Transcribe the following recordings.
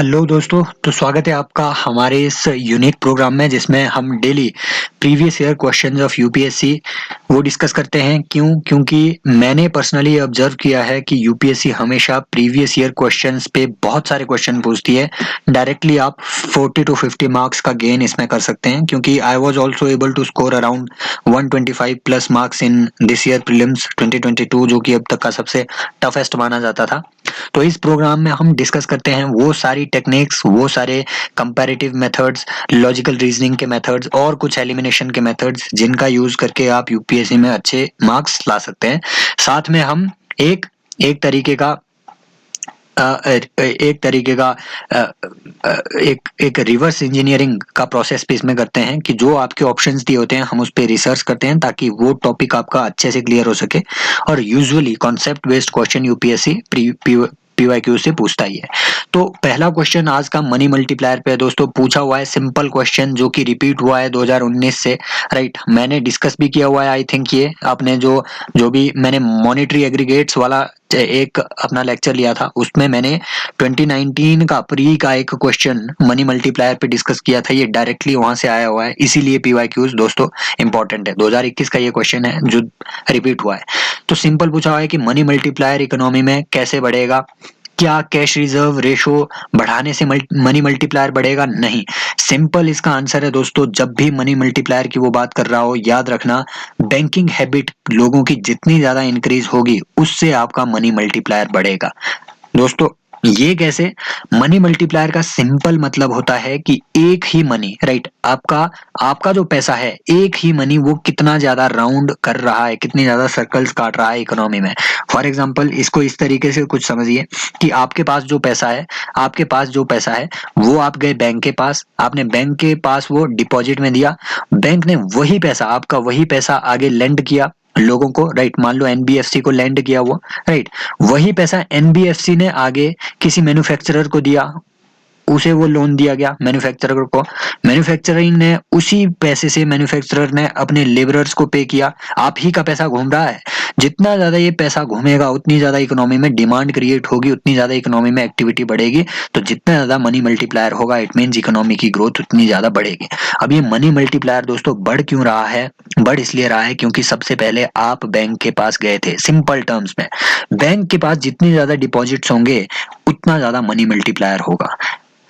Hello दोस्तों, तो स्वागत है आपका हमारे इस यूनिक प्रोग्राम में जिसमें हम daily previous year questions of UPSC वो डिस्कस करते हैं। क्योंकि मैंने पर्सनली ऑब्जर्व किया है कि यूपीएससी हमेशा प्रीवियस ईयर क्वेश्चंस पे बहुत सारे क्वेश्चन पूछती है। डायरेक्टली आप 40 to 50 मार्क्स का गेन इसमें कर सकते हैं, क्योंकि I was also able to score around 125 plus marks in this year prelims 2022, जो कि अब तक का सबसे टफेस्ट माना जाता था। तो इस प्रोग्राम में हम डिस्कस करते हैं वो सारी टेक्निक्स, वो सारे कंपैरेटिव मेथड्स, लॉजिकल रीजनिंग के मेथड्स और कुछ एलिमिनेशन के मेथड्स जिनका यूज करके आप यूपीएससी में अच्छे मार्क्स ला सकते हैं। साथ में हम एक एक तरीके का एक तरीके का एक रिवर्स इंजीनियरिंग का प्रोसेस भी इसमें करते हैं कि जो आपके ऑप्शंस दिए होते हैं हम उस पर रिसर्च करते हैं ताकि वो टॉपिक आपका अच्छे से क्लियर हो सके। और usually concept based question UPSC PYQ से पूछता ही है। तो पहला क्वेश्चन आज का मनी मल्टीप्लायर पे है दोस्तों, पूछा हुआ है सिंपल क्वेश्चन जो कि रिपीट हुआ है 2019 से। राइट, मैंने डिस्कस भी किया हुआ है। आई थिंक ये आपने जो जो भी मैंने मॉनेटरी एग्रीगेट्स वाला एक अपना लेक्चर लिया था उसमें मैंने 2019 का प्री का एक क्वेश्चन मनी मल्टीप्लायर पे डिस्कस किया था। ये डायरेक्टली वहां से आया हुआ है, इसीलिए पीवाईक्यूज दोस्तों इंपॉर्टेंट है। 2021 का ये क्वेश्चन है जो रिपीट हुआ है। तो सिंपल पूछा हुआ है कि मनी मल्टीप्लायर इकोनॉमी में कैसे बढ़ेगा। क्या कैश रिजर्व रेशो बढ़ाने से मनी मल्टीप्लायर बढ़ेगा? नहीं। सिंपल इसका आंसर है दोस्तों, जब भी मनी मल्टीप्लायर की वो बात कर रहा हो याद रखना बैंकिंग हैबिट लोगों की जितनी ज्यादा इंक्रीज होगी उससे आपका मनी मल्टीप्लायर बढ़ेगा। दोस्तों ये कैसे? मनी मल्टीप्लायर का सिंपल मतलब होता है कि एक ही मनी, राइट, आपका जो पैसा है एक ही मनी वो कितना ज्यादा राउंड कर रहा है, कितनी ज्यादा सर्कल्स काट रहा है इकोनॉमी में। फॉर एग्जांपल इसको इस तरीके से कुछ समझिए कि आपके पास जो पैसा है वो आप गए बैंक के पास, आपने बैंक के पास वो डिपॉजिट में दिया, बैंक ने वही पैसा, आपका वही पैसा आगे लेंड किया लोगों को, राइट। मान लो एनबीएफसी को लैंड किया वो, राइट। वही पैसा एनबीएफसी ने आगे किसी मैन्युफैक्चरर को दिया, उसे वो लोन दिया गया मैन्युफैक्चरर को। मैन्युफैक्चरिंग ने उसी पैसे से मैन्युफैक्चरर ने अपने लेबरर्स को पे किया। आप ही का पैसा घूम रहा है। जितना ज्यादा ये पैसा घूमेगा उतनी ज्यादा इकोनॉमी में डिमांड क्रिएट होगी, उतनी ज्यादा इकोनॉमी में एक्टिविटी बढ़ेगी। तो जितना ज्यादा मनी मल्टीप्लायर होगा इट मीन्स इकोनॉमी की ग्रोथ उतनी ज्यादा बढ़ेगी। अब ये मनी मल्टीप्लायर दोस्तों बढ़ क्यों रहा है? बढ़ इसलिए रहा है क्योंकि सबसे पहले आप बैंक के पास गए थे। सिंपल टर्म्स में बैंक के पास जितनी ज्यादा डिपॉजिट्स होंगे उतना ज्यादा मनी मल्टीप्लायर होगा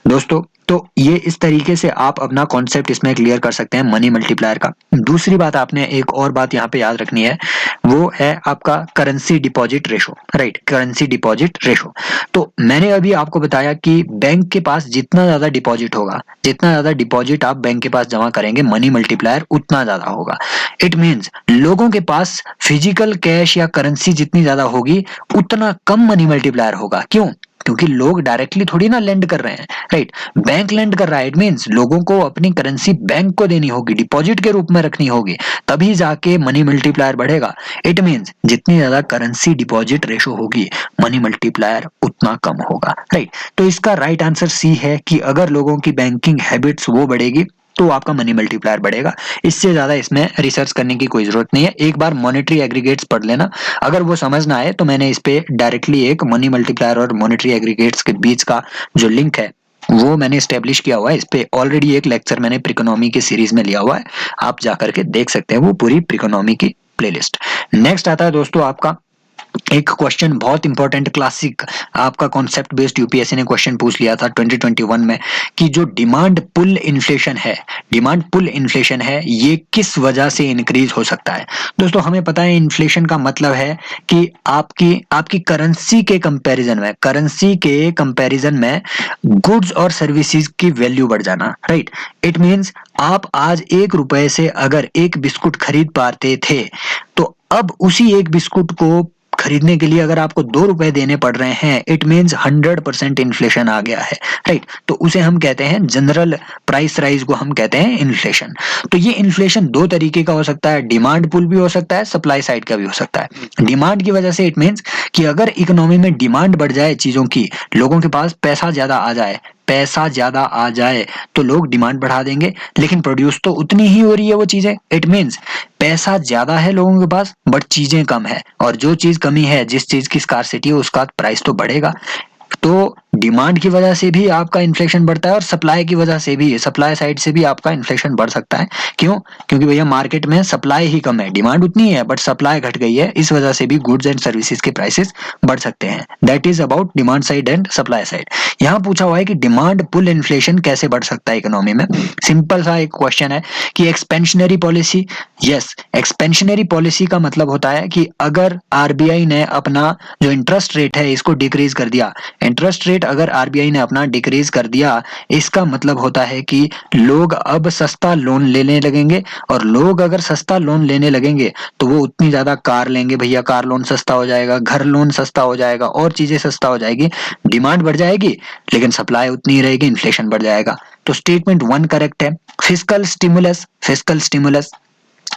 दोस्तों। तो ये इस तरीके से आप अपना कॉन्सेप्ट इसमें क्लियर कर सकते हैं मनी मल्टीप्लायर का। दूसरी बात आपने एक और बात यहाँ पे याद रखनी है, वो है आपका currency deposit ratio, right. Currency deposit ratio, तो मैंने अभी आपको बताया कि बैंक के पास जितना ज्यादा डिपॉजिट होगा, जितना ज्यादा डिपॉजिट आप बैंक के पास जमा करेंगे मनी मल्टीप्लायर उतना ज्यादा होगा। इट मीन्स लोगों के पास फिजिकल कैश या करेंसी जितनी ज्यादा होगी उतना कम मनी मल्टीप्लायर होगा। क्यों? क्योंकि लोग डायरेक्टली थोड़ी ना लेंड कर रहे हैं, राइट। बैंक लेंड कर रहा है, इट मींस लोगों को अपनी करेंसी बैंक को देनी होगी, डिपॉजिट के रूप में रखनी होगी, तभी जाके मनी मल्टीप्लायर बढ़ेगा। इट मींस जितनी ज्यादा करेंसी डिपॉजिट रेशो होगी मनी मल्टीप्लायर उतना कम होगा, राइट। तो इसका राइट आंसर सी है कि अगर लोगों की बैंकिंग हैबिट्स वो बढ़ेगी तो आपका मनी मल्टीप्लायर बढ़ेगा। इससे ज्यादा इसमें रिसर्च करने की कोई जरूरत नहीं है। एक बार मॉनेटरी एग्रीगेट्स पढ़ लेना, अगर वो समझ ना आए तो मैंने इस पे डायरेक्टली एक मनी मल्टीप्लायर और मॉनेटरी एग्रीगेट्स के बीच का जो लिंक है वो मैंने स्टेब्लिश किया हुआ है। इस पे ऑलरेडी एक लेक्चर मैंने प्रिकोनॉमी की सीरीज में लिया हुआ है, आप जाकर के देख सकते हैं वो पूरी प्रिकोनॉमी की प्लेलिस्ट। नेक्स्ट आता है दोस्तों आपका एक क्वेश्चन बहुत इंपॉर्टेंट क्लासिक, आपका कॉन्सेप्ट बेस्ड यूपीएससी ने क्वेश्चन पूछ लिया था 2021 में कि जो डिमांड पुल इन्फ्लेशन है ये किस वजह से इंक्रीज हो सकता है। दोस्तों हमें पता है इन्फ्लेशन का मतलब है कि आपकी करेंसी के कंपैरिजन में गुड्स और सर्विसेज की वैल्यू बढ़ जाना, राइट। इट मींस आप आज 1 रुपए से अगर एक बिस्कुट खरीद पाते थे तो अब उसी एक बिस्कुट को खरीदने के लिए अगर आपको 2 रुपए देने पड़ रहे हैं, इट मींस 100% इन्फ्लेशन आ गया है, राइट। तो उसे हम कहते हैं जनरल प्राइस राइज को हम कहते हैं इन्फ्लेशन। तो ये इन्फ्लेशन दो तरीके का हो सकता है, डिमांड पुल भी हो सकता है, सप्लाई साइड का भी हो सकता है। डिमांड की वजह से इट मींस कि अगर इकोनॉमी में डिमांड बढ़ जाए चीजों की, लोगों के पास पैसा ज्यादा आ जाए तो लोग डिमांड बढ़ा देंगे, लेकिन प्रोड्यूस तो उतनी ही हो रही है वो चीजें। इट मींस पैसा ज्यादा है लोगों के पास बट चीजें कम है, और जो चीज कमी है, जिस चीज की स्कार्सिटी है उसका प्राइस तो बढ़ेगा। तो डिमांड की वजह से भी आपका इन्फ्लेशन बढ़ता है और सप्लाई की वजह से भी, सप्लाई साइड से भी आपका इन्फ्लेशन बढ़ सकता है। क्यों? क्योंकि भैया मार्केट में सप्लाई ही कम है, डिमांड उतनी है बट सप्लाई घट गई है, इस वजह से भी गुड्स एंड सर्विसेज के प्राइसेस बढ़ सकते हैं। That is about demand side and supply side. यहाँ पूछा हुआ है कि डिमांड पुल इन्फ्लेशन कैसे बढ़ सकता है इकोनॉमी में। सिंपल सा एक क्वेश्चन है कि expansionary policy. Yes, expansionary policy का मतलब होता है कि अगर आरबीआई ने अपना जो इंटरेस्ट रेट है इसको डिक्रीज कर दिया, इंटरेस्ट रेट अगर आरबीआई ने अपना डिक्रीज कर दिया, इसका मतलब होता है कि लोग अब सस्ता लोन लेने लगेंगे, और लोग अगर सस्ता लोन लेने लगेंगे तो वो उतनी ज्यादा कार लेंगे भैया, कार लोन सस्ता हो जाएगा, घर लोन सस्ता हो जाएगा, और चीजें सस्ता हो जाएगी, डिमांड बढ़ जाएगी, लेकिन सप्लाई उतनी ही रहेगी, इन्फ्लेशन बढ़ जाएगा। तो स्टेटमेंट 1 करेक्ट है। फिस्कल स्टिमुलस, फिस्कल स्टिमुलस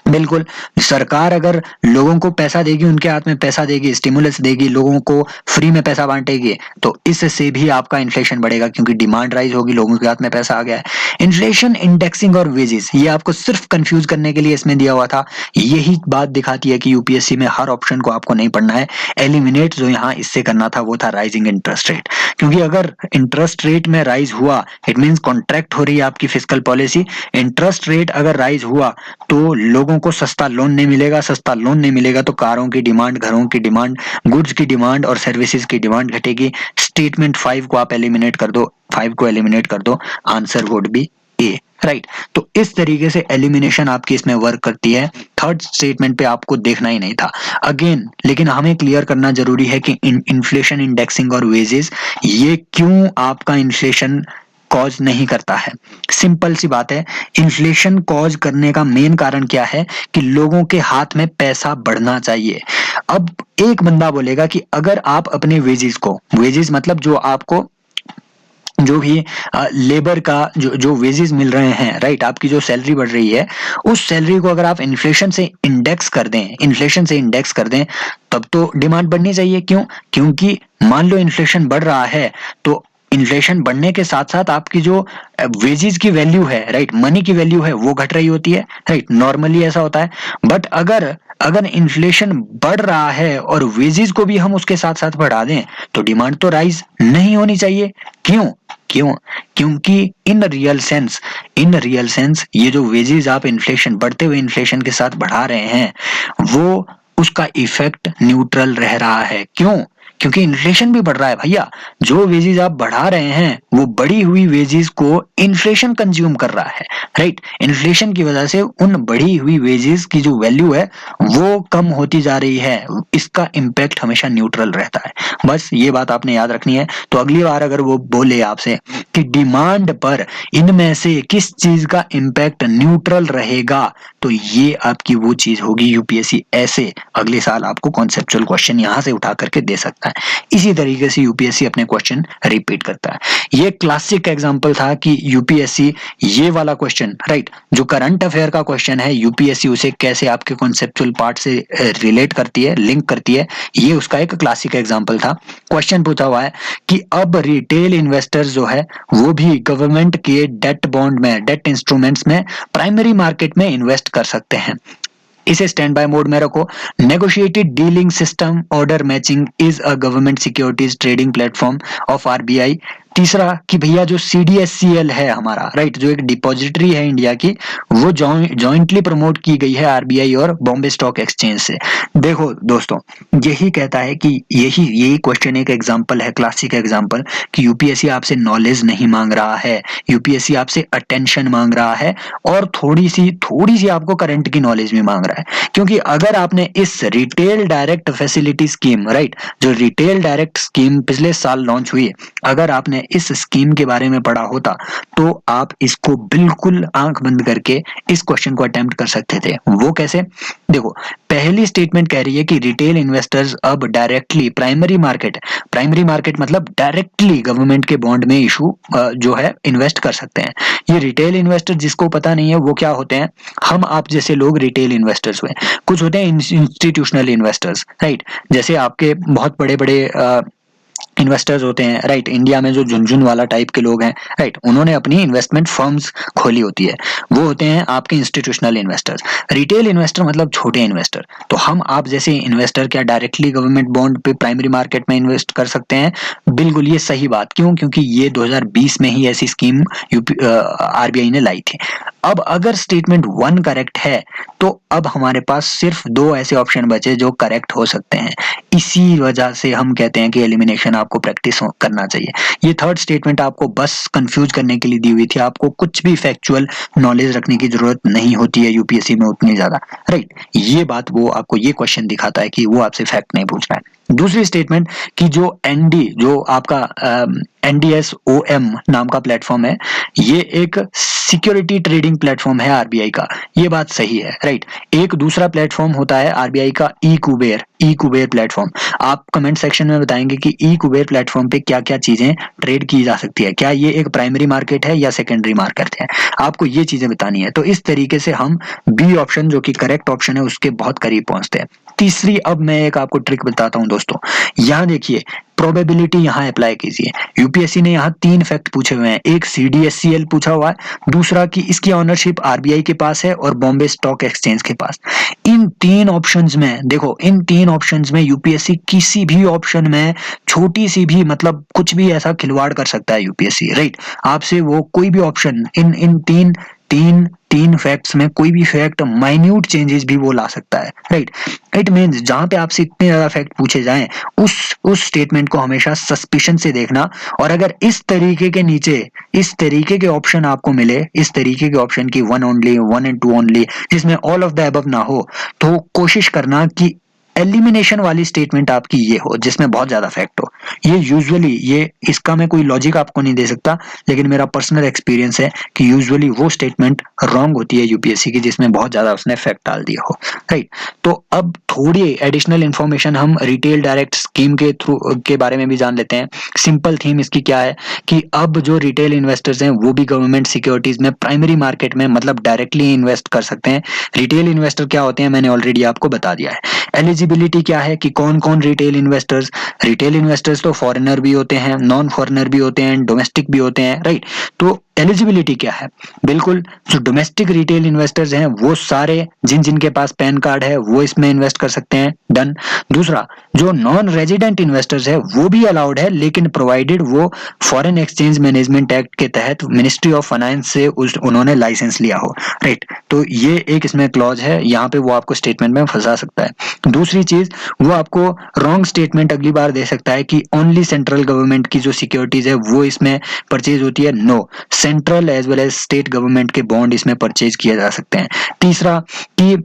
बिल्कुल, सरकार अगर लोगों को पैसा देगी, उनके हाथ में पैसा देगी, स्टिमुलस देगी, लोगों को फ्री में पैसा बांटेगी, तो इससे भी आपका इन्फ्लेशन बढ़ेगा, क्योंकि डिमांड राइज होगी, लोगों के हाथ में पैसा आ गया है। इन्फ्लेशन इंडेक्सिंग और वेजेस, ये आपको सिर्फ कंफ्यूज करने के लिए इसमें दिया हुआ था। यही बात दिखाती है कि यूपीएससी में हर ऑप्शन को आपको नहीं पढ़ना है, एलिमिनेट जो यहाँ इससे करना था वो था राइजिंग इंटरेस्ट रेट। क्योंकि अगर इंटरेस्ट रेट में राइज हुआ, इट मीन्स कॉन्ट्रैक्ट हो रही है आपकी फिस्कल पॉलिसी। इंटरेस्ट रेट अगर राइज हुआ तो लोगों को सस्ता लोन नहीं मिलेगा, सस्ता लोन नहीं मिलेगा तो कारों की डिमांड, घरों की डिमांड, गुड्स की डिमांड और सर्विसेज की डिमांड घटेगी। स्टेटमेंट 5 को आप एलिमिनेट कर दो, 5 को एलिमिनेट कर दो, answer would be A, right. तो इस तरीके से एलिमिनेशन आपकी इसमें वर्क करती है। थर्ड स्टेटमेंट पे आपको देखना ही नहीं था अगेन, लेकिन हमें क्लियर करना जरूरी है कि इन्फ्लेशन इंडेक्सिंग और वेजेस ये क्यों आपका इन्फ्लेशन कॉज नहीं करता है। सिंपल सी बात है, इन्फ्लेशन कॉज करने का मेन कारण क्या है कि लोगों के हाथ में पैसा बढ़ना चाहिए। अब एक बंदा बोलेगा कि अगर आप अपने वेजेस को, वेजेस मतलब जो आपको जो भी लेबर का जो वेजेस मिल रहे हैं, राइट, आपकी जो सैलरी बढ़ रही है, उस सैलरी को अगर आप इन्फ्लेशन से इंडेक्स कर दें, इन्फ्लेशन से इंडेक्स कर दें, तब तो डिमांड बढ़नी चाहिए। क्यों? क्योंकि मान लो इन्फ्लेशन बढ़ रहा है तो इन्फ्लेशन बढ़ने के साथ साथ आपकी जो वेजेस की वैल्यू है, राइट, मनी की वैल्यू है, वो घट रही होती है, राइट, नॉर्मली ऐसा होता है। बट अगर अगर इन्फ्लेशन बढ़ रहा है और वेजेस को भी हम उसके साथ साथ बढ़ा दें तो डिमांड तो राइज नहीं होनी चाहिए। क्यों? क्यों? क्योंकि इन रियल सेंस ये जो वेजेस आप इन्फ्लेशन, बढ़ते हुए इन्फ्लेशन के साथ बढ़ा रहे हैं, वो उसका इफेक्ट न्यूट्रल रह रहा है। क्यों? क्योंकि इन्फ्लेशन भी बढ़ रहा है भैया। जो वेजेस आप बढ़ा रहे हैं वो बढ़ी हुई वेजेस को इन्फ्लेशन कंज्यूम कर रहा है, राइट। इन्फ्लेशन की वजह से उन बढ़ी हुई वेजेस की जो वैल्यू है वो कम होती जा रही है, इसका इम्पैक्ट हमेशा न्यूट्रल रहता है। बस ये बात आपने याद रखनी है। तो अगली बार अगर वो बोले आपसे कि डिमांड पर इनमें से किस चीज का इम्पैक्ट न्यूट्रल रहेगा, तो ये आपकी वो चीज होगी। यूपीएससी ऐसे अगले साल आपको कॉन्सेप्चुअल क्वेश्चन यहां से उठा करके दे सकता है। इसी तरीके से यूपीएससी अपने क्वेश्चन रिपीट करता है। ये क्लासिक एग्जांपल था कि यूपीएससी ये वाला क्वेश्चन, राइट, जो करंट अफेयर का क्वेश्चन है, यूपीएससी उसे कैसे आपके कॉन्सेप्चुअल पार्ट से रिलेट करती है, लिंक करती है, ये उसका एक क्लासिक एग्जांपल था। क्वेश्चन पूछा हुआ है कि अब रिटेल इन्वेस्टर्स जो है वो भी गवर्नमेंट के डेट बॉन्ड में, डेट इंस्ट्रूमेंट्स में प्राइमरी मार्केट में इन्वेस्ट कर सकते हैं। इसे स्टैंड बाय मोड में रखो। Negotiated dealing system order matching is a government securities trading platform of RBI. तीसरा कि भैया जो सीडीएससीएल है हमारा, राइट, जो एक डिपॉजिटरी है इंडिया की, वो जॉइंटली प्रमोट की गई है आरबीआई और बॉम्बे स्टॉक एक्सचेंज से। देखो दोस्तों, यही कहता है कि यही क्वेश्चन एक एग्जांपल है, क्लासिक एग्जांपल, कि यूपीएससी आपसे नॉलेज नहीं मांग रहा है, यूपीएससी आपसे अटेंशन मांग रहा है और थोड़ी सी आपको करंट की नॉलेज भी मांग रहा है। क्योंकि अगर आपने इस retail direct facility scheme, right, जो रिटेल डायरेक्ट स्कीम पिछले साल लॉन्च हुई, अगर आपने इस स्कीम के बारे में पढ़ा होता तो आप इसको बिल्कुल आंख बंद करके इस क्वेश्चन को अटेम्प्ट कर सकते थे। वो कैसे? देखो, पहली स्टेटमेंट कह रही है कि रिटेल इन्वेस्टर्स अब डायरेक्टली प्राइमरी मार्केट मतलब डायरेक्टली गवर्नमेंट के बॉन्ड में इशू जो है इन्वेस्ट कर सकते हैं। ये रिटेल इन्वेस्टर जिसको पता नहीं है वो क्या होते हैं, हम आप जैसे लोग रिटेल इन्वेस्टर्स हुए। कुछ होते हैं इंस्टीट्यूशनल इन्वेस्टर्स, राइट, जैसे आपके बहुत बड़े बड़े इन्वेस्टर्स होते हैं, राइट, इंडिया में जो झुनझुन वाला टाइप के लोग हैं, राइट, उन्होंने अपनी इन्वेस्टमेंट फर्म्स खोली होती है, वो होते हैं आपके इंस्टीट्यूशनल इन्वेस्टर्स। रिटेल इन्वेस्टर मतलब छोटे इन्वेस्टर। तो हम आप जैसे इन्वेस्टर क्या डायरेक्टली गवर्नमेंट बॉन्ड पे प्राइमरी मार्केट में इन्वेस्ट कर सकते हैं? बिल्कुल, ये सही बात। क्यों? क्योंकि ये 2020 में ही ऐसी स्कीम आरबीआई ने लाई थी। अब अगर स्टेटमेंट 1 करेक्ट है तो अब हमारे पास सिर्फ 2 ऐसे ऑप्शन बचे जो करेक्ट हो सकते हैं। इसी वजह से हम कहते हैं कि एलिमिनेशन आपको प्रैक्टिस करना चाहिए। ये थर्ड स्टेटमेंट आपको बस कंफ्यूज करने के लिए दी हुई थी, आपको कुछ भी फैक्चुअल नॉलेज रखने की जरूरत नहीं होती है यूपीएससी में उतनी ज्यादा, राइट। ये बात वो आपको ये क्वेश्चन दिखाता है कि वो आपसे फैक्ट नहीं पूछ रहा है। दूसरी स्टेटमेंट कि जो एनडी जो आपका NDSOM नाम का प्लेटफॉर्म है, ये एक सिक्योरिटी ट्रेडिंग प्लेटफॉर्म है आरबीआई का। ये बात सही है, राइट। एक दूसरा प्लेटफॉर्म होता है आरबीआई का ई कुबेर प्लेटफॉर्म। आप कमेंट सेक्शन में बताएंगे कि ई कुबेर प्लेटफॉर्म पे क्या क्या चीजें ट्रेड की जा सकती है, क्या ये एक प्राइमरी मार्केट है या सेकेंडरी मार्केट है, आपको ये चीजें बतानी है। तो इस तरीके से हम बी ऑप्शन जो कि करेक्ट ऑप्शन है उसके बहुत करीब पहुंचते हैं। तीसरी, अब मैं एक आपको ट्रिक बताता हूं दोस्तों। यहाँ देखिए, प्रोबेबिलिटी यहाँ अप्लाई कीजिए। यूपीएससी ने यहाँ 3 फैक्ट पूछे हुए हैं। एक CDSCL पूछा हुआ है, दूसरा कि इसकी ऑनरशिप आरबीआई के पास है और बॉम्बे स्टॉक एक्सचेंज के पास। इन 3 ऑप्शंस में देखो, इन 3 ऑप्शंस में यूपीएससी किसी भी ऑप्शन में छोटी सी भी मतलब कुछ भी ऐसा खिलवाड़ कर सकता है यूपीएससी, राइट। आपसे वो कोई भी ऑप्शन इन इन तीन तीन तीन फैक्ट्स में कोई भी फैक्ट माइन्यूट चेंजेस भी वो ला सकता है, राइट। इट मींस जहां पे आपसे इतने ज्यादा फैक्ट पूछे जाएं, उस स्टेटमेंट को हमेशा सस्पिशन से देखना। और अगर इस तरीके के नीचे इस तरीके के ऑप्शन आपको मिले, इस तरीके के ऑप्शन की 1 ओनली 1 एंड 2 ओनली, जिसमें ऑल ऑफ द अबव ना हो, तो कोशिश करना कि एलिमिनेशन वाली स्टेटमेंट आपकी ये हो जिसमें बहुत ज्यादा फैक्ट हो। ये यूजुअली, ये इसका मैं कोई लॉजिक आपको नहीं दे सकता, लेकिन मेरा पर्सनल एक्सपीरियंस है कि यूजुअली वो स्टेटमेंट रॉन्ग होती है यूपीएससी की जिसमें बहुत ज्यादा उसने फैक्ट डाल दिया हो, राइट। तो अब थोड़ी एडिशनल इंफॉर्मेशन हम रिटेल डायरेक्ट स्कीम के थ्रू के बारे में भी जान लेते हैं। सिंपल थीम इसकी क्या है कि अब जो रिटेल इन्वेस्टर्स हैं वो भी गवर्नमेंट सिक्योरिटीज में प्राइमरी मार्केट में मतलब डायरेक्टली इन्वेस्ट कर सकते हैं। रिटेल इन्वेस्टर क्या होते हैं मैंने ऑलरेडी आपको बता दिया है। एलिजिबिलिटी क्या है कि कौन कौन रिटेल इन्वेस्टर्स तो फॉरेनर भी होते हैं, नॉन फॉरेनर भी होते हैं, डोमेस्टिक भी होते हैं, राइट। तो एलिजिबिलिटी क्या है? बिल्कुल, जो डोमेस्टिक रिटेल इन्वेस्टर्स हैं वो सारे जिन जिनके पास पैन कार्ड है वो इसमें इन्वेस्ट कर सकते हैं, डन। दूसरा, जो नॉन रेजिडेंट इन्वेस्टर्स है वो भी अलाउड है, लेकिन प्रोवाइडेड वो फॉरेन एक्सचेंज मैनेजमेंट एक्ट के तहत मिनिस्ट्री ऑफ फाइनेंस से उन्होंने लाइसेंस लिया हो, राइट। तो ये एक इसमें क्लॉज है, यहाँ पे वो आपको स्टेटमेंट में फंसा सकता है। दूसरी चीज, वो आपको रॉन्ग स्टेटमेंट अगली बार दे सकता है कि ओनली सेंट्रल गवर्नमेंट की जो सिक्योरिटीज है वो इसमें परचेज होती है। No, central as well as state government के बॉन्ड इसमें परचेज किए जा सकते हैं। तीसरा, कि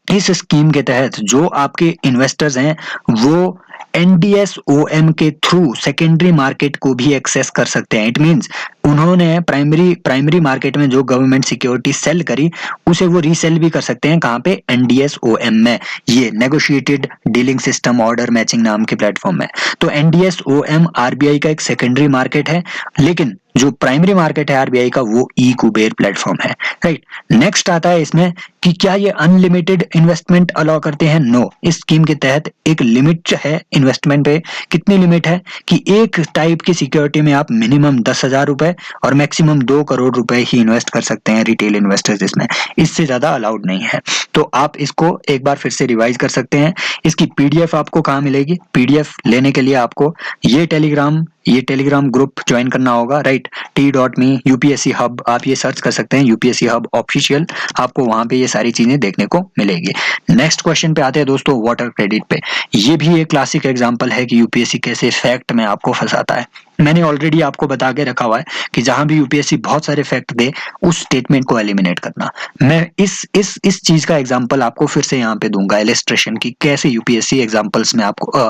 इस स्कीम के तहत जो आपके इन्वेस्टर्स हैं वो NDSOM के थ्रू सेकेंडरी मार्केट को भी एक्सेस कर सकते हैं। इट मींस उन्होंने प्राइमरी मार्केट में जो गवर्नमेंट सिक्योरिटी सेल करी उसे वो रीसेल भी कर सकते हैं। कहाँ पे? NDSOM में, ये negotiated dealing system order matching नाम के प्लेटफॉर्म में। तो NDSOM आरबीआई का एक सेकेंडरी मार्केट है, लेकिन जो प्राइमरी मार्केट है आरबीआई का वो ई कुबेर प्लेटफॉर्म है, राइट। नेक्स्ट आता है इसमें कि क्या ये अनलिमिटेड इन्वेस्टमेंट अलाउ करते हैं? नो, इस स्कीम के तहत एक लिमिट है इन्वेस्टमेंट पे। कितनी लिमिट है कि एक टाइप की सिक्योरिटी में आप मिनिमम 10,000 रुपए और मैक्सिमम 2 करोड़ रुपए ही इन्वेस्ट कर सकते हैं रिटेल इन्वेस्टर्स इसमें, इससे ज्यादा अलाउड नहीं है। तो आप इसको एक बार फिर से रिवाइज कर सकते हैं। इसकी पीडीएफ आपको कहाँ मिलेगी? पीडीएफ लेने के लिए आपको ये टेलीग्राम ग्रुप ज्वाइन करना होगा, राइट। t.me UPSC हब, आप ये सर्च कर सकते हैं UPSC हब ऑफिशियल, आपको वहां पे ये सारी चीजें देखने को मिलेगी। नेक्स्ट क्वेश्चन पे आते हैं दोस्तों, वाटर क्रेडिट पे। ये भी एक क्लासिक एग्जांपल है कि यूपीएससी कैसे फैक्ट में आपको फंसाता है। मैंने ऑलरेडी आपको बता के रखा हुआ है कि जहां भी यूपीएससी बहुत सारे फैक्ट दे उस स्टेटमेंट को एलिमिनेट करना। मैं इस चीज का एग्जांपल आपको फिर से यहाँ पे दूंगा, इलस्ट्रेशन की, कैसे यूपीएससी एग्जांपल्स में आपको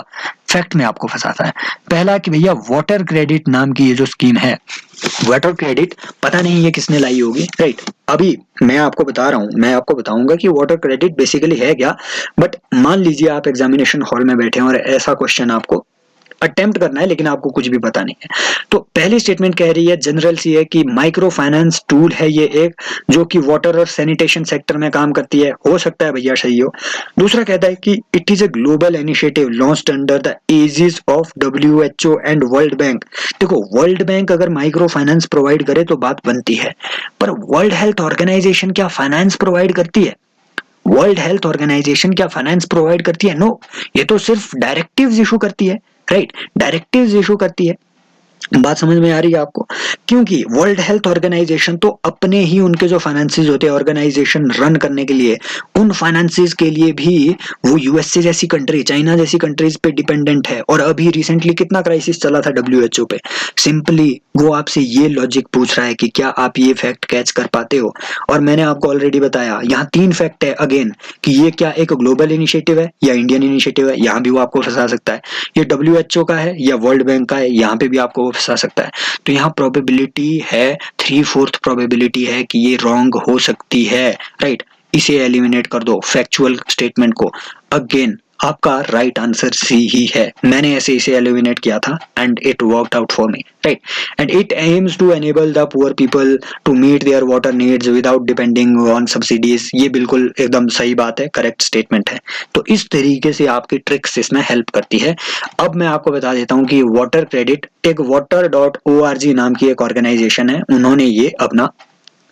फैक्ट में आपको फंसाता है। पहला कि भैया वाटर क्रेडिट नाम की ये जो स्कीम है, वाटर क्रेडिट पता नहीं ये किसने लाई होगी, राइट। अभी मैं आपको बता रहा हूँ, मैं आपको बताऊंगा कि वाटर क्रेडिट बेसिकली है क्या। बट मान लीजिए आप एग्जामिनेशन हॉल में बैठे हैं और ऐसा क्वेश्चन आपको अटेम्प्ट करना है लेकिन आपको कुछ भी पता नहीं है। तो पहली स्टेटमेंट कह रही है जनरल सी है कि माइक्रो फाइनेंस टूल है ये एक, जो कि वाटर और सैनिटेशन सेक्टर में काम करती है। हो सकता है भैया सही हो। दूसरा कहता है कि it is a global initiative launched under the aegis of WHO and world bank. देखो वर्ल्ड बैंक अगर माइक्रो फाइनेंस प्रोवाइड करे तो बात बनती है, पर वर्ल्ड हेल्थ ऑर्गेनाइजेशन क्या फाइनेंस प्रोवाइड करती है? वर्ल्ड हेल्थ ऑर्गेनाइजेशन क्या फाइनेंस प्रोवाइड करती है? नो, ये तो सिर्फ डायरेक्टिव्स इशू करती है, राइट? डायरेक्टिव्स इशू करती है। बात समझ में आ रही है आपको? क्योंकि वर्ल्ड हेल्थ ऑर्गेनाइजेशन तो अपने ही उनके जो फाइनेंसेस होते हैं ऑर्गेनाइजेशन रन करने के लिए, उन फाइनेंसेस के लिए भी वो यूएसए जैसी कंट्री, चाइना जैसी कंट्रीज पे डिपेंडेंट है। और अभी रिसेंटली कितना क्राइसिस चला था डब्ल्यूएचओ पे। सिंपली वो आपसे ये लॉजिक पूछ रहा है कि क्या आप ये फैक्ट कैच कर पाते हो? और मैंने आपको ऑलरेडी बताया यहाँ 3 फैक्ट है अगेन, कि ये क्या एक ग्लोबल इनिशिएटिव है या इंडियन इनिशिएटिव है, यहाँ भी वो आपको फंसा सकता है। ये डब्ल्यूएचओ का है या वर्ल्ड बैंक का है, यहाँ पे भी आपको वो फंसा सकता है। तो यहाँ प्रोबेबिलिटी है 3/4 प्रोबेबिलिटी है कि ये रॉन्ग हो सकती है, राइट? इसे एलिमिनेट कर दो फैक्चुअल स्टेटमेंट को। अगेन आपका राइट आंसर सी ही है। मैंने ऐसे इसे एलिमिनेट किया था and it worked out for me, right? And it aims to enable the poor people to meet their water needs without depending on subsidies. ये बिल्कुल एकदम सही बात है, करेक्ट स्टेटमेंट है। तो इस तरीके से आपकी ट्रिक्स इसमें हेल्प करती है। अब मैं आपको बता देता हूँ कि वाटर क्रेडिट एक water.org नाम की एक ऑर्गेनाइजेशन है, उन्होंने ये अपना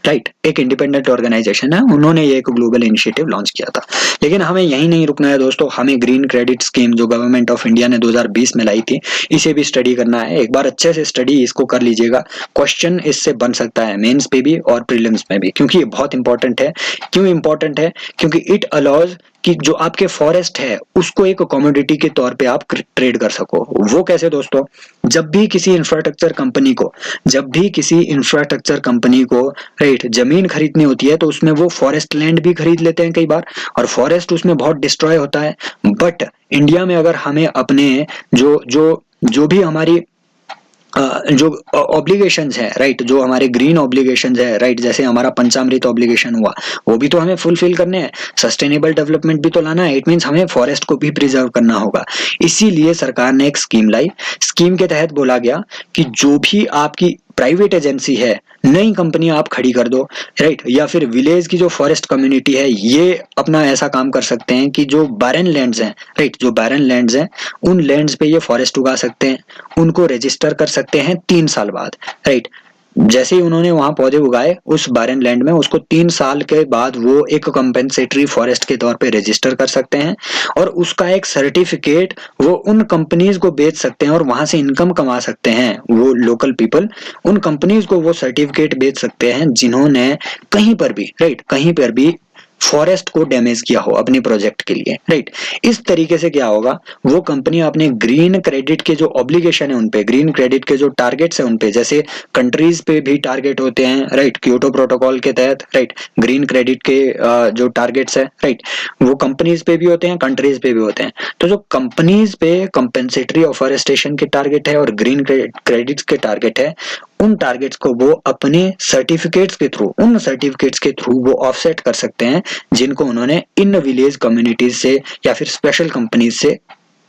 राइट एक इंडिपेंडेंट ऑर्गेनाइजेशन है, उन्होंने ये एक ग्लोबल इनिशिएटिव लॉन्च किया था। लेकिन हमें यहीं नहीं रुकना है दोस्तों, हमें ग्रीन क्रेडिट स्कीम जो गवर्नमेंट ऑफ इंडिया ने 2020 में लाई थी, इसे भी स्टडी करना है। एक बार अच्छे से स्टडी इसको कर लीजिएगा, क्वेश्चन इससे बन सकता है मेंस पे भी और प्रीलिम्स में भी, क्योंकि ये बहुत इंपॉर्टेंट है। क्यों इंपॉर्टेंट है? क्योंकि इट अलाउज कि जो आपके फॉरेस्ट है उसको एक कमोडिटी के तौर पे आप ट्रेड कर सको। वो कैसे दोस्तों? जब भी किसी इंफ्रास्ट्रक्चर कंपनी को राइट जमीन खरीदनी होती है, तो उसमें वो फॉरेस्ट लैंड भी खरीद लेते हैं कई बार, और फॉरेस्ट उसमें बहुत डिस्ट्रॉय होता है। बट इंडिया में अगर हमें अपने जो जो जो भी हमारी जो ऑब्लिगेशंस है राइट, जो हमारे ग्रीन ऑब्लिगेशंस है राइट, जैसे हमारा पंचामृत ऑब्लिगेशन हुआ, वो भी तो हमें फुलफिल करने हैं। सस्टेनेबल डेवलपमेंट भी तो लाना है, इट मींस हमें फॉरेस्ट को भी प्रिजर्व करना होगा। इसीलिए सरकार ने एक स्कीम लाई। स्कीम के तहत बोला गया कि जो भी आपकी प्राइवेट एजेंसी है, नई कंपनी आप खड़ी कर दो, राइट? या फिर विलेज की जो फॉरेस्ट कम्युनिटी है, ये अपना ऐसा काम कर सकते हैं कि जो बैरन लैंड्स हैं राइट, जो बैरन लैंड्स हैं उन लैंड्स पे ये फॉरेस्ट उगा सकते हैं, उनको रजिस्टर कर सकते हैं 3 साल बाद, राइट? जैसे ही उन्होंने वहां पौधे उगाए उस बारन लैंड में, उसको 3 साल के बाद वो एक कंपेंसेटरी फॉरेस्ट के तौर पे रजिस्टर कर सकते हैं, और उसका एक सर्टिफिकेट वो उन कंपनीज को बेच सकते हैं और वहां से इनकम कमा सकते हैं। वो लोकल पीपल उन कंपनीज को वो सर्टिफिकेट बेच सकते हैं जिन्होंने कहीं पर भी राइट, कहीं पर भी फॉरेस्ट को डैमेज किया हो अपने प्रोजेक्ट के लिए, राइट? इस तरीके से क्या होगा, वो कंपनी अपने ग्रीन क्रेडिट के जो ऑब्लिगेशन है उनपे, ग्रीन क्रेडिट के जो टारगेट्स है उनपे, जैसे कंट्रीज पे भी टारगेट होते हैं राइट, क्योटो प्रोटोकॉल के तहत राइट, ग्रीन क्रेडिट के जो टारगेट्स है राइट, वो कंपनीज पे भी होते हैं, कंट्रीज पे भी होते हैं। तो जो कंपनीज पे कंपेंसेटरी ऑफोरेस्टेशन के टारगेट है और ग्रीन क्रेडिट्स के टारगेट है, उन टारगेट्स को वो अपने सर्टिफिकेट्स के थ्रू, उन सर्टिफिकेट्स के थ्रू वो ऑफसेट कर सकते हैं जिनको उन्होंने इन विलेज कम्युनिटीज से या फिर स्पेशल कंपनीज से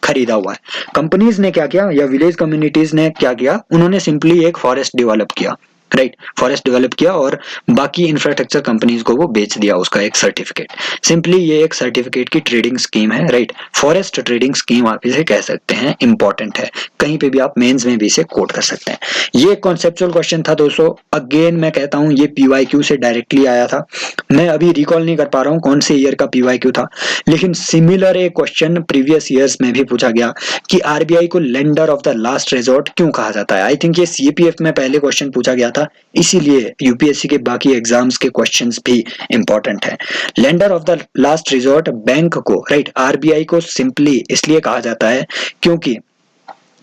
खरीदा हुआ है। कंपनीज ने क्या किया या विलेज कम्युनिटीज ने क्या किया, उन्होंने सिंपली एक फॉरेस्ट डेवलप किया राइट, फॉरेस्ट डेवलप किया और बाकी इंफ्रास्ट्रक्चर कंपनीज को वो बेच दिया उसका एक सर्टिफिकेट। सिंपली ये एक सर्टिफिकेट की ट्रेडिंग स्कीम है राइट, फॉरेस्ट ट्रेडिंग स्कीम आप इसे कह सकते हैं, इंपॉर्टेंट है, कहीं पे भी आप मेंस में भी इसे कोट कर सकते हैं। ये कॉन्सेप्चुअल क्वेश्चन था दोस्तों। अगेन मैं कहता हूं ये पीवाईक्यू से डायरेक्टली आया था। मैं अभी रिकॉल नहीं कर पा रहा हूं कौन से ईयर का पीवाईक्यू था, लेकिन सिमिलर एक क्वेश्चन प्रीवियस ईयर्स में भी पूछा गया कि आरबीआई को lender of the last resort क्यों कहा जाता है। आई थिंक ये सीपीएफ में पहले क्वेश्चन पूछा गया था, इसीलिए यूपीएससी के बाकी एग्जाम्स के क्वेश्चंस भी इंपॉर्टेंट है। Lender of the last resort bank को राइट, आरबीआई को सिंपली इसलिए कहा जाता है क्योंकि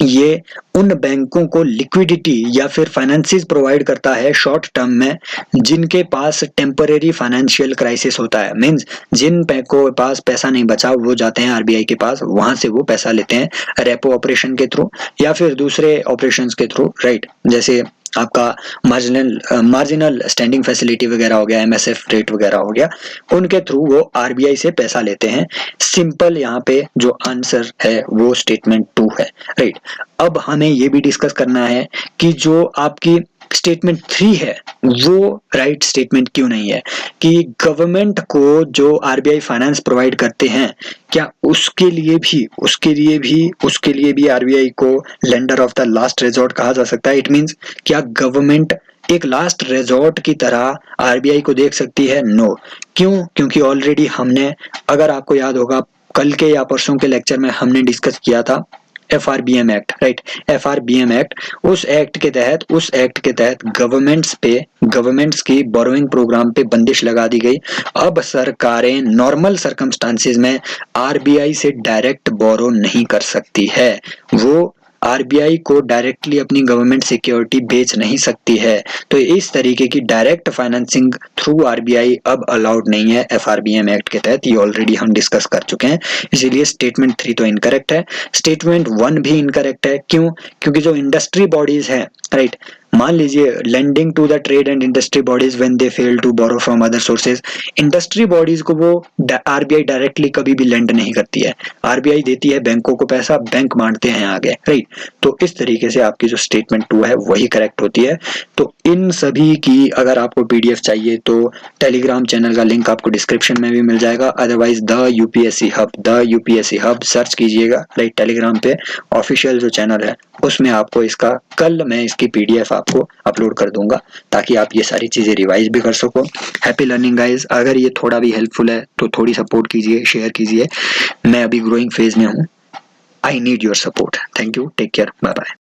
ये उन बैंकों को लिक्विडिटी या फिर फाइनेंसिस प्रोवाइड करता है शॉर्ट टर्म में, जिनके पास टेम्परेरी फाइनेंशियल क्राइसिस होता है। मींस जिन बैंकों के पास पैसा नहीं बचा वो जाते हैं आरबीआई के पास, वहां से वो पैसा लेते हैं रेपो ऑपरेशन के थ्रू या फिर दूसरे ऑपरेशंस के थ्रू राइट, जैसे आपका मार्जिनल स्टैंडिंग फैसिलिटी वगैरह हो गया, MSF रेट वगैरह हो गया, उनके थ्रू वो RBI से पैसा लेते हैं। सिंपल यहाँ पे जो आंसर है वो स्टेटमेंट 2 है, राइट। अब हमें ये भी डिस्कस करना है कि जो आपकी स्टेटमेंट 3 है वो राइट स्टेटमेंट क्यों नहीं है, कि गवर्नमेंट को जो RBI फाइनेंस प्रोवाइड करते हैं, क्या उसके लिए भी RBI को lender of the last resort कहा जा सकता है? इट मींस क्या गवर्नमेंट एक लास्ट रिजॉर्ट की तरह RBI को देख सकती है? नो। क्यों? क्योंकि ऑलरेडी हमने, अगर आपको याद होगा, कल के या परसों के लेक्चर में हमने डिस्कस किया था FRBM act, right. FRBM act, उस एक्ट के तहत गवर्नमेंट्स की बोरोइंग प्रोग्राम पे बंदिश लगा दी गई। अब सरकारें नॉर्मल सर्कमस्टांसिस में RBI से डायरेक्ट बोरो नहीं कर सकती है, वो RBI को डायरेक्टली अपनी गवर्नमेंट सिक्योरिटी बेच नहीं सकती है। तो इस तरीके की डायरेक्ट फाइनेंसिंग थ्रू RBI अब अलाउड नहीं है FRBM एक्ट के तहत, ये ऑलरेडी हम डिस्कस कर चुके हैं। इसीलिए स्टेटमेंट 3 तो इनकरेक्ट है। स्टेटमेंट 1 भी इनकरेक्ट है। क्यों? क्योंकि जो इंडस्ट्री बॉडीज हैं, राइट, मान लीजिए lending to the trade and industry bodies when they fail to borrow from other sources, industry bodies को वो RBI डायरेक्टली कभी भी लेंड नहीं करती है। RBI देती है बैंकों को पैसा, बैंक बांटते हैं आगे, राइट। तो इस तरीके से आपकी जो स्टेटमेंट 2 है वही करेक्ट होती है। तो इन सभी की अगर आपको PDF चाहिए तो टेलीग्राम चैनल का लिंक आपको डिस्क्रिप्शन में भी मिल जाएगा, otherwise the UPSC hub search कीजिएगा, राइट। टेलीग्राम पे ऑफिशियल जो चैनल है उसमें आपको इसका, कल मैं इसकी PDF आपको अपलोड कर दूंगा ताकि आप ये सारी चीजें रिवाइज भी कर सको। Happy learning guys. अगर ये थोड़ा भी हेल्पफुल है तो थोड़ी सपोर्ट कीजिए, शेयर कीजिए। मैं अभी ग्रोइंग फेज में हूँ, I need your support. Thank you, take care, bye bye.